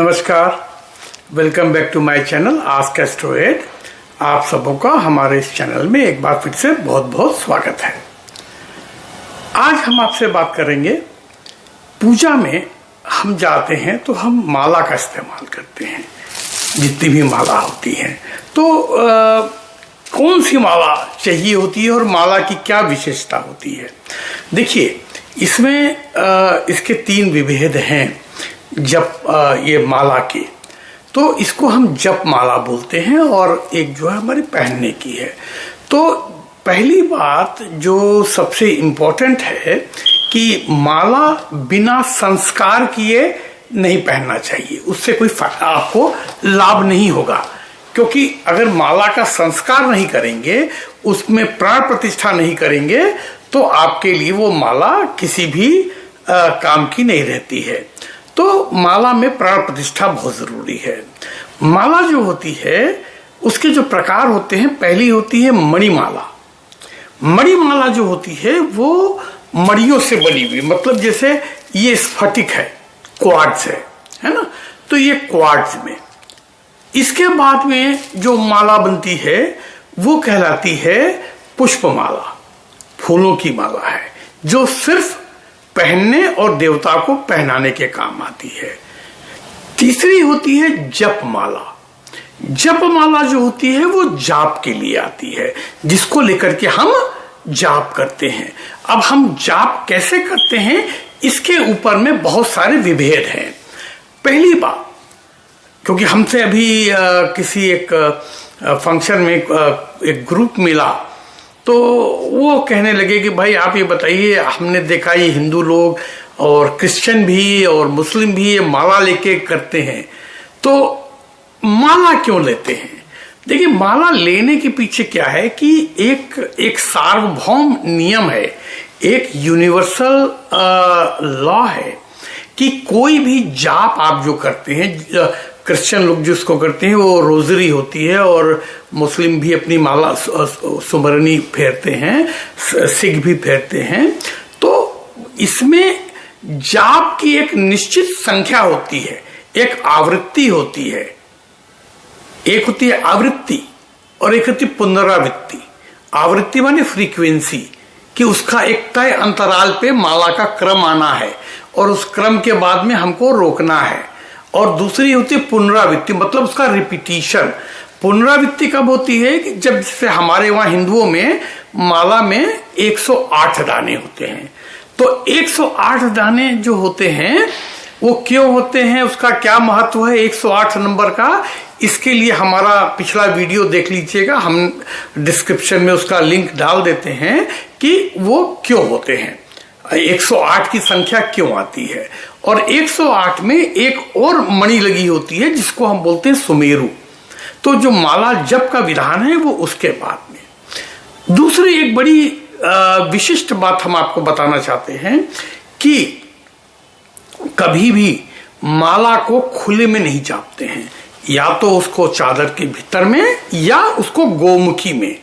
नमस्कार, welcome back to my channel ask Astroaid. आप सबों का हमारे इस चैनल में एक बार फिर से बहुत बहुत स्वागत है। आज हम आपसे बात करेंगे, पूजा में हम जाते हैं तो हम माला का इस्तेमाल करते हैं, जितनी भी माला होती है। तो कौन सी माला चाहिए होती है और माला की क्या विशेषता होती है? देखिए, इसमें इसके 3 विभेद हैं। जप ये माला के, तो इसको हम जप माला बोलते हैं और एक जो है हमारी पहनने की है। तो पहली बात जो सबसे इम्पोर्टेंट है कि माला बिना संस्कार किए नहीं पहनना चाहिए, उससे कोई आपको लाभ नहीं होगा। क्योंकि अगर माला का संस्कार नहीं करेंगे, उसमें प्राण प्रतिष्ठा नहीं करेंगे, तो आपके लिए वो माला किसी भी काम की नहीं रहती है। तो माला में प्राण प्रतिष्ठा बहुत जरूरी है। माला जो होती है उसके जो प्रकार होते हैं, पहली होती है मणिमाला। मणिमाला जो होती है वो मणियों से बनी हुई, मतलब जैसे ये स्फटिक है, क्वार्ट्ज है ना, तो ये क्वार्ट्ज में। इसके बाद में जो माला बनती है वो कहलाती है पुष्पमाला, फूलों की माला है, जो सिर्फ पहनने और देवता को पहनाने के काम आती है। तीसरी होती है जप माला। जप माला जो होती है वो जाप के लिए आती है, जिसको लेकर के हम जाप करते हैं। अब हम जाप कैसे करते हैं, इसके ऊपर में बहुत सारे विभेद हैं। पहली बात, क्योंकि हमसे अभी किसी एक फंक्शन में एक ग्रुप मिला, तो वो कहने लगे कि भाई आप ये बताइए, हमने देखा ये हिंदू लोग और क्रिश्चियन भी और मुस्लिम भी ये माला लेके करते हैं, तो माला क्यों लेते हैं? देखिए, माला लेने के पीछे क्या है कि एक सार्वभौम नियम है, एक यूनिवर्सल लॉ है कि कोई भी जाप आप जो करते हैं, क्रिश्चियन लोग जिसको करते हैं वो रोजरी होती है, और मुस्लिम भी अपनी माला सुमरनी फेरते हैं, सिख भी फेरते हैं। तो इसमें जाप की एक निश्चित संख्या होती है, एक आवृत्ति होती है। एक होती है आवृत्ति और एक होती है पुनरावृत्ति। आवृत्ति माने फ्रीक्वेंसी, कि उसका एक तय अंतराल पे माला का क्रम आना है और उस क्रम के बाद में हमको रोकना है। और दूसरी होती है पुनरावृत्ति, मतलब उसका रिपीटिशन। पुनरावृत्ति कब होती है कि जब जैसे हमारे वहां हिंदुओं में माला में 108 दाने होते हैं, तो 108 दाने जो होते हैं वो क्यों होते हैं, उसका क्या महत्व है 108 नंबर का, इसके लिए हमारा पिछला वीडियो देख लीजिएगा, हम डिस्क्रिप्शन में उसका लिंक डाल देते हैं कि वो क्यों होते हैं, 108 की संख्या क्यों आती है। और 108 में एक और मणि लगी होती है जिसको हम बोलते हैं सुमेरु। तो जो माला जप का विधान है वो उसके बाद में। दूसरी एक बड़ी विशिष्ट बात हम आपको बताना चाहते हैं कि कभी भी माला को खुले में नहीं जापते हैं, या तो उसको चादर के भीतर में या उसको गोमुखी में,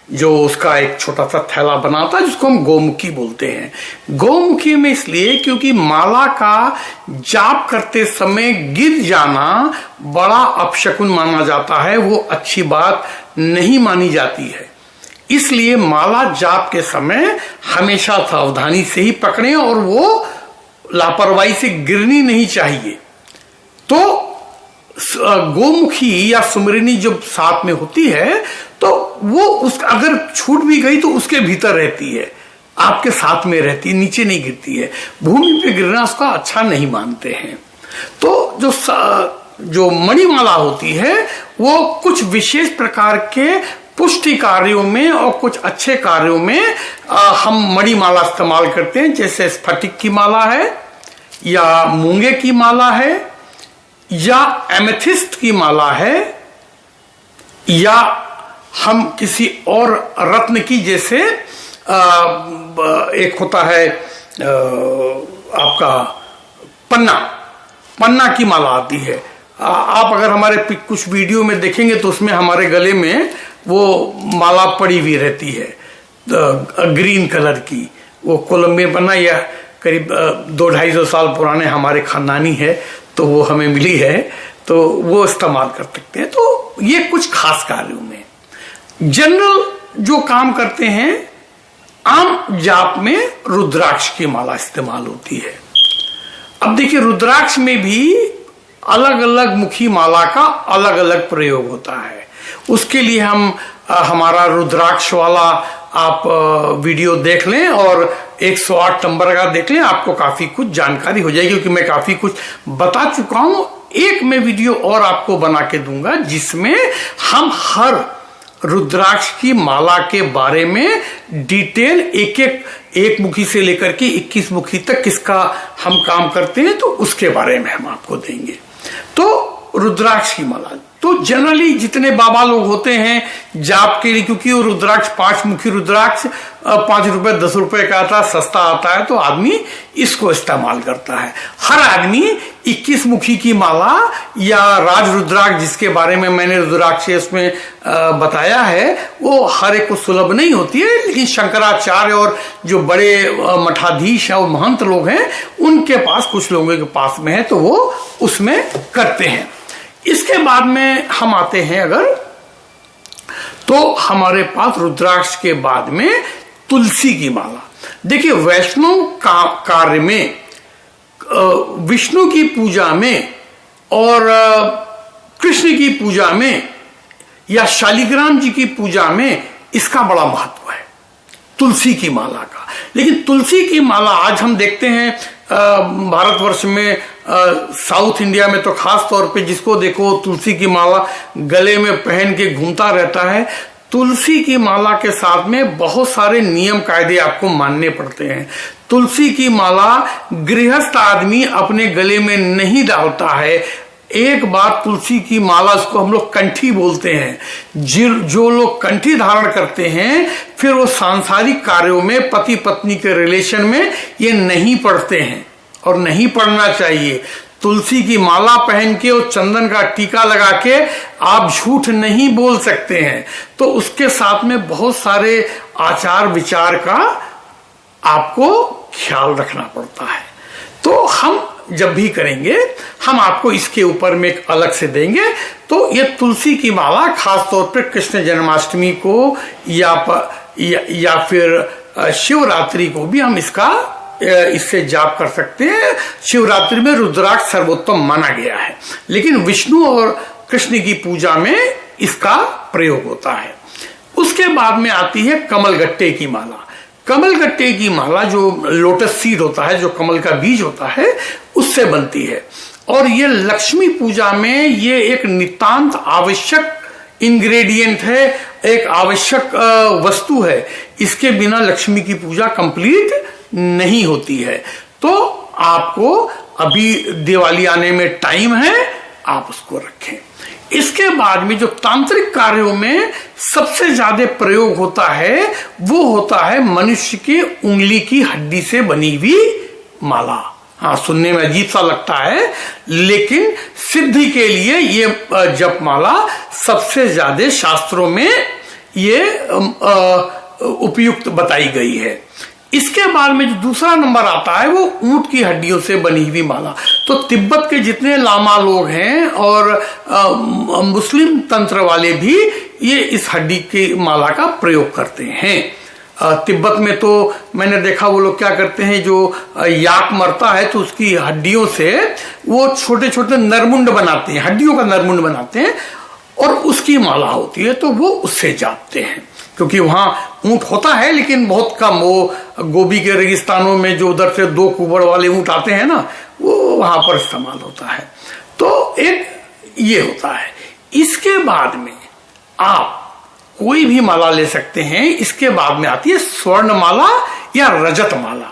जो उसका एक छोटा सा थैला बनाता है जिसको हम गोमुखी बोलते हैं। गोमुखी में इसलिए क्योंकि माला का जाप करते समय गिर जाना बड़ा अपशकुन माना जाता है, वो अच्छी बात नहीं मानी जाती है। इसलिए माला जाप के समय हमेशा सावधानी से ही पकड़ें और वो लापरवाही से गिरनी नहीं चाहिए। तो गोमुखी या सुमरनी जब साथ में होती है तो वो अगर छूट भी गई तो उसके भीतर रहती है, आपके साथ में रहती है, नीचे नहीं गिरती है। भूमि पे गिरना उसका अच्छा नहीं मानते हैं। तो जो मणिमाला होती है वो कुछ विशेष प्रकार के पुष्टि कार्यों में और कुछ अच्छे कार्यों में हम मणिमाला इस्तेमाल करते हैं, जैसे स्फटिक की माला है, या मूंगे की माला है, या एमेथिस्ट की माला है, या हम किसी और रत्न की, जैसे एक होता है आपका पन्ना की माला आती है। आप अगर हमारे कुछ वीडियो में देखेंगे तो उसमें हमारे गले में वो माला पड़ी हुई रहती है, ग्रीन कलर की। वो कोलंबियन पन्ना, या करीब 200-250 साल पुराने हमारे खानदानी है, तो वो हमें मिली है, तो वो इस्तेमाल कर सकते हैं। तो ये कुछ खास कार्यों में जनरल जो काम करते हैं, आम जाप में रुद्राक्ष की माला इस्तेमाल होती है। अब देखिए, रुद्राक्ष में भी अलग अलग मुखी माला का अलग अलग प्रयोग होता है। उसके लिए हम हमारा रुद्राक्ष वाला आप वीडियो देख लें और 108 नंबर का देख लें, आपको काफी कुछ जानकारी हो जाएगी, क्योंकि मैं काफी कुछ बता चुका हूं। एक मैं वीडियो और आपको बना के दूंगा जिसमें हम हर रुद्राक्ष की माला के बारे में डिटेल एक मुखी से लेकर के 21 मुखी तक किसका हम काम करते हैं, तो उसके बारे में हम आपको देंगे। तो रुद्राक्ष की माला तो जनरली जितने बाबा लोग होते हैं जाप के लिए, क्योंकि वो रुद्राक्ष 5 मुखी रुद्राक्ष 5 रुपए 10 रुपए का आता है, सस्ता आता है, तो आदमी इसको इस्तेमाल करता है। हर आदमी 21 मुखी की माला या राज रुद्राक्ष, जिसके बारे में मैंने रुद्राक्ष में बताया है, वो हर एक को सुलभ नहीं होती है, लेकिन शंकराचार्य और जो बड़े मठाधीश और महंत लोग हैं उनके पास, कुछ लोगों के पास में है, तो वो उसमें करते हैं। इसके बाद में हम आते हैं अगर, तो हमारे पास रुद्राक्ष के बाद में तुलसी की माला। देखिए, वैष्णव कार्य में विष्णु की पूजा में और कृष्ण की पूजा में या शालिग्राम जी की पूजा में इसका बड़ा महत्व है, तुलसी की माला का। लेकिन तुलसी की माला आज हम देखते हैं भारतवर्ष में, साउथ इंडिया में तो खास तौर पे जिसको देखो तुलसी की माला गले में पहन के घूमता रहता है। तुलसी की माला के साथ में बहुत सारे नियम कायदे आपको मानने पड़ते हैं। तुलसी की माला गृहस्थ आदमी अपने गले में नहीं डालता है। एक बार तुलसी की माला, उसको हम लोग कंठी बोलते हैं, जो लोग कंठी धारण करते हैं फिर वो सांसारिक कार्यों में पति पत्नी के रिलेशन में ये नहीं पढ़ते हैं और नहीं पढ़ना चाहिए। तुलसी की माला पहन के और चंदन का टीका लगा के आप झूठ नहीं बोल सकते हैं। तो उसके साथ में बहुत सारे आचार विचार का आपको ख्याल रखना पड़ता है। तो हम जब भी करेंगे हम आपको इसके ऊपर में एक अलग से देंगे। तो ये तुलसी की माला खास तौर पर कृष्ण जन्माष्टमी को या फिर शिवरात्रि को भी हम इससे जाप कर सकते हैं। शिवरात्रि में रुद्राक्ष सर्वोत्तम माना गया है, लेकिन विष्णु और कृष्ण की पूजा में इसका प्रयोग होता है। उसके बाद में आती है कमलगट्टे की माला। कमलगट्टे की माला जो लोटस सीड होता है, जो कमल का बीज होता है, उससे बनती है और ये लक्ष्मी पूजा में ये एक नितांत आवश्यक इंग्रेडिएंट है, एक आवश्यक वस्तु है। इसके बिना लक्ष्मी की पूजा कंप्लीट नहीं होती है। तो आपको अभी दिवाली आने में टाइम है, आप उसको रखें। इसके बाद में जो तांत्रिक कार्यों में सबसे ज्यादा प्रयोग होता है वो होता है मनुष्य की उंगली की हड्डी से बनी हुई माला। हाँ, सुनने में अजीब सा लगता है, लेकिन सिद्धि के लिए ये जप माला सबसे ज्यादा शास्त्रों में ये उपयुक्त बताई गई है। इसके बाद में जो दूसरा नंबर आता है वो ऊंट की हड्डियों से बनी हुई माला। तो तिब्बत के जितने लामा लोग हैं और मुस्लिम तंत्र वाले भी ये इस हड्डी की माला का प्रयोग करते हैं। तिब्बत में तो मैंने देखा वो लोग क्या करते हैं, जो याक मरता है तो उसकी हड्डियों से वो छोटे छोटे नरमुंड बनाते हैं, हड्डियों का नरमुंड बनाते हैं और उसकी माला होती है, तो वो उससे जापते हैं। क्योंकि वहां ऊंट होता है लेकिन बहुत कम, वो गोभी के रेगिस्तानों में जो उधर से 2 कुबड़ वाले ऊंट आते हैं ना, वो वहां पर इस्तेमाल होता है। तो एक ये होता है। इसके बाद में आप कोई भी माला ले सकते हैं। इसके बाद में आती है स्वर्ण माला या रजत माला।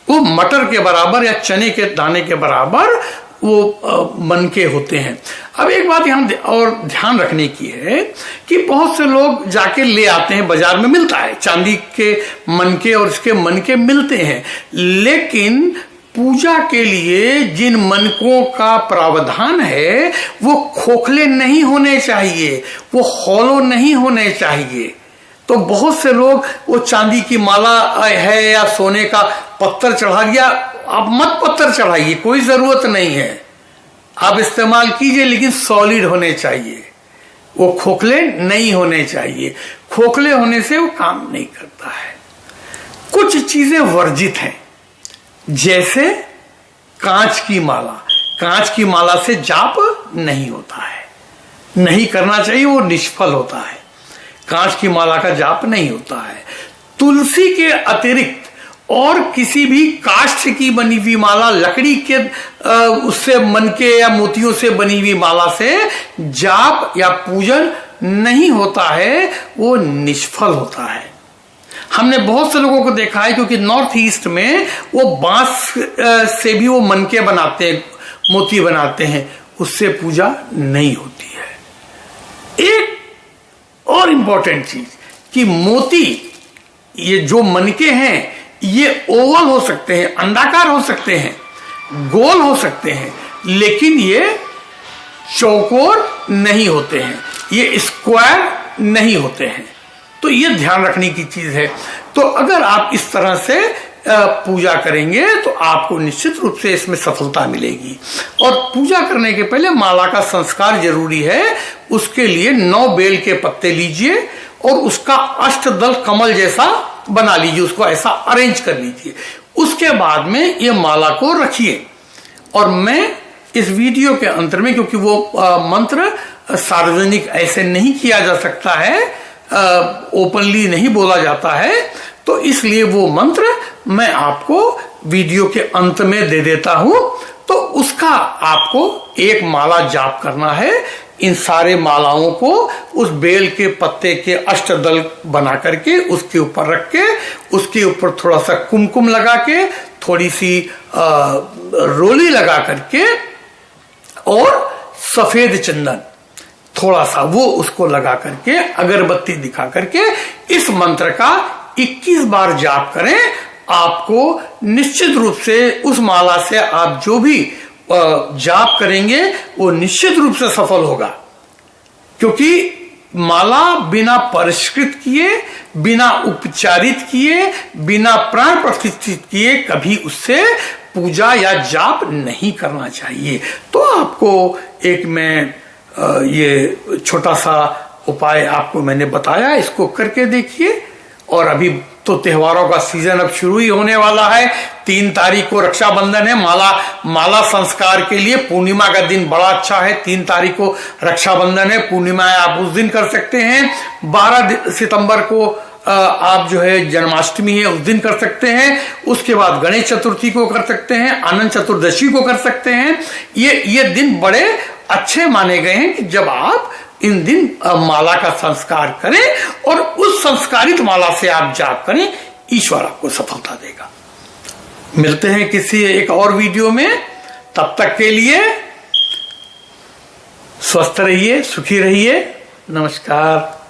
वो मटर के बराबर या चने के दाने के बराबर वो मनके होते हैं। अब एक बात यहां और ध्यान रखने की है कि बहुत से लोग जाके ले आते हैं, बाजार में मिलता है चांदी के मनके और इसके मनके मिलते हैं, लेकिन पूजा के लिए जिन मनकों का प्रावधान है वो खोखले नहीं होने चाहिए, वो हॉलो नहीं होने चाहिए। तो बहुत से लोग वो चांदी की माला है या सोने का पत्थर चढ़ा दिया, आप मत पत्थर चढ़ाइए, कोई जरूरत नहीं है। आप इस्तेमाल कीजिए, लेकिन सॉलिड होने चाहिए, वो खोखले नहीं होने चाहिए। खोखले होने से वो काम नहीं करता है। कुछ चीजें वर्जित हैं, जैसे कांच की माला। कांच की माला से जाप नहीं होता है, नहीं करना चाहिए, वो निष्फल होता है। कांच की माला का जाप नहीं होता है। तुलसी के अतिरिक्त और किसी भी काष्ठ की बनी हुई माला, लकड़ी के उससे मनके या मोतियों से बनी हुई माला से जाप या पूजन नहीं होता है, वो निष्फल होता है। हमने बहुत से लोगों को देखा है, क्योंकि नॉर्थ ईस्ट में वो बांस से भी वो मनके बनाते हैं, मोती बनाते हैं, उससे पूजा नहीं होती है। एक और इंपॉर्टेंट चीज कि मोती, ये जो मनके हैं, ये ओवल हो सकते हैं, अंडाकार हो सकते हैं, गोल हो सकते हैं, लेकिन ये चौकोर नहीं होते हैं, ये स्क्वायर नहीं होते हैं। तो ये ध्यान रखने की चीज है। तो अगर आप इस तरह से पूजा करेंगे तो आपको निश्चित रूप से इसमें सफलता मिलेगी। और पूजा करने के पहले माला का संस्कार जरूरी है। उसके लिए 9 बेल के पत्ते लीजिए और उसका अष्टदल कमल जैसा बना लीजिए, उसको ऐसा अरेंज कर लीजिए। उसके बाद में ये माला को रखिए। और मैं इस वीडियो के अंत में, क्योंकि वो मंत्र सार्वजनिक ऐसे नहीं किया जा सकता है, ओपनली नहीं बोला जाता है, तो इसलिए वो मंत्र मैं आपको वीडियो के अंत में दे देता हूं। तो उसका आपको एक माला जाप करना है। इन सारे मालाओं को उस बेल के पत्ते के अष्टदल बना करके उसके ऊपर रख के, उसके ऊपर थोड़ा सा कुमकुम लगा के, थोड़ी सी रोली लगा करके और सफेद चंदन थोड़ा सा वो उसको लगा करके, अगरबत्ती दिखा करके इस मंत्र का 21 बार जाप करें। आपको निश्चित रूप से उस माला से आप जो भी जाप करेंगे वो निश्चित रूप से सफल होगा। क्योंकि माला बिना परिष्कृत किए, बिना उपचारित किए, बिना प्राण प्रतिष्ठित किए कभी उससे पूजा या जाप नहीं करना चाहिए। तो आपको एक मैं ये छोटा सा उपाय आपको मैंने बताया, इसको करके देखिए। और अभी तो त्योहारों का सीजन अब शुरू ही होने वाला है। 3 तारीख को रक्षाबंधन है। माला संस्कार के लिए पूर्णिमा का दिन बड़ा अच्छा है। 3 तारीख को रक्षाबंधन है, पूर्णिमा है, आप उस दिन कर सकते हैं। 12 सितंबर को आप जो है जन्माष्टमी है, उस दिन कर सकते हैं। उसके बाद गणेश चतुर्थी को कर सकते हैं, अनंत चतुर्दशी को कर सकते हैं। ये दिन बड़े अच्छे माने गए हैं कि जब आप इन दिन माला का संस्कार करें और उस संस्कारित माला से आप जाप करें, ईश्वर आपको सफलता देगा। मिलते हैं किसी एक और वीडियो में। तब तक के लिए स्वस्थ रहिए, सुखी रहिए। नमस्कार।